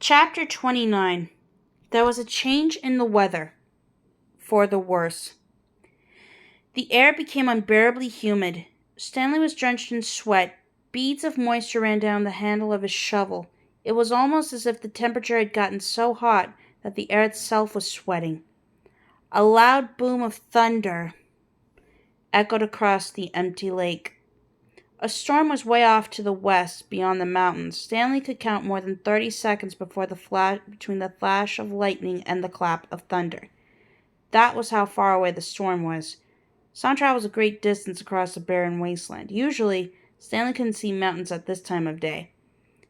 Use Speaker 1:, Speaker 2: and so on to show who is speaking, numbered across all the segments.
Speaker 1: Chapter 29. There was a change in the weather, for the worse. The air became unbearably humid. Stanley was drenched in sweat. Beads of moisture ran down the handle of his shovel. It was almost as if the temperature had gotten so hot that the air itself was sweating. A loud boom of thunder echoed across the empty lake. A storm was way off to the west, beyond the mountains. Stanley could count more than 30 seconds between the flash of lightning and the clap of thunder. That was how far away the storm was. Sachar was a great distance across the barren wasteland. Usually, Stanley couldn't see mountains at this time of day.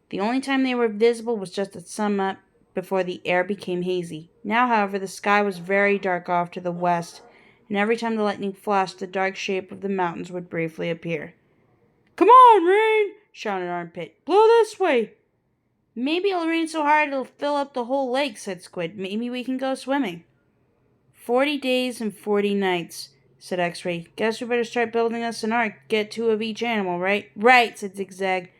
Speaker 1: The only time they were visible was just at sunup, before the air became hazy. Now, however, the sky was very dark off to the west, and every time the lightning flashed, the dark shape of the mountains would briefly appear. "Come on, rain!" shouted Armpit. "Blow this way!" "Maybe it'll rain so hard it'll fill up the whole lake," said Squid. "Maybe we can go swimming." 40 days and 40 nights, said X-Ray. "Guess we better start building us an ark. Get 2 of each animal, right?" "Right," said Zigzag.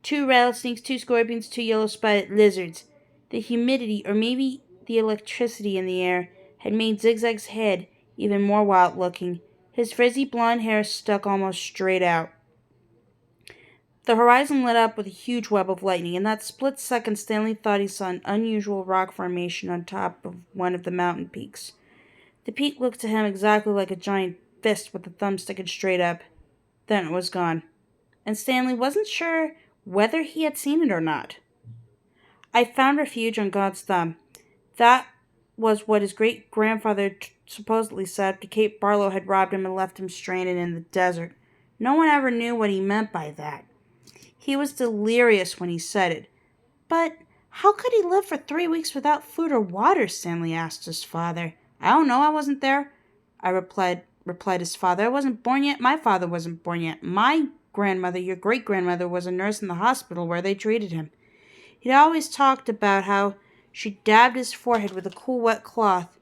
Speaker 1: 2 rattlesnakes, 2 scorpions, 2 yellow-spotted lizards. The humidity, or maybe the electricity in the air, had made Zigzag's head even more wild-looking. His frizzy blonde hair stuck almost straight out. The horizon lit up with a huge web of lightning. In that split second, Stanley thought he saw an unusual rock formation on top of one of the mountain peaks. The peak looked to him exactly like a giant fist with the thumb sticking straight up. Then it was gone, and Stanley wasn't sure whether he had seen it or not. "I found refuge on God's thumb." That was what his great-grandfather supposedly said after Kate Barlow had robbed him and left him stranded in the desert. No one ever knew what he meant by that. He was delirious when he said it. "But how could he live for 3 weeks without food or water?" Stanley asked his father. "I don't know. I wasn't there," replied his father. "I wasn't born yet. My father wasn't born yet. My grandmother, your great-grandmother, was a nurse in the hospital where they treated him. He'd always talked about how she dabbed his forehead with a cool wet cloth.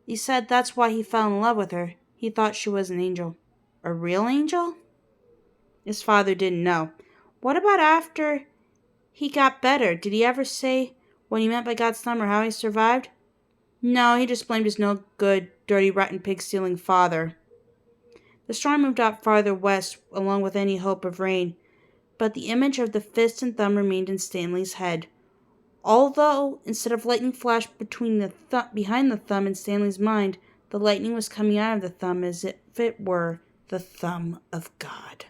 Speaker 1: He said that's why he fell in love with her. He thought she was an angel." "A real angel?" His father didn't know. "What about after he got better? Did he ever say what he meant by God's thumb or how he survived?" "No, he just blamed his no-good, dirty, rotten, pig-stealing father." The storm moved out farther west, along with any hope of rain, but the image of the fist and thumb remained in Stanley's head. Although, instead of lightning flash behind the thumb in Stanley's mind, the lightning was coming out of the thumb as if it were the thumb of God.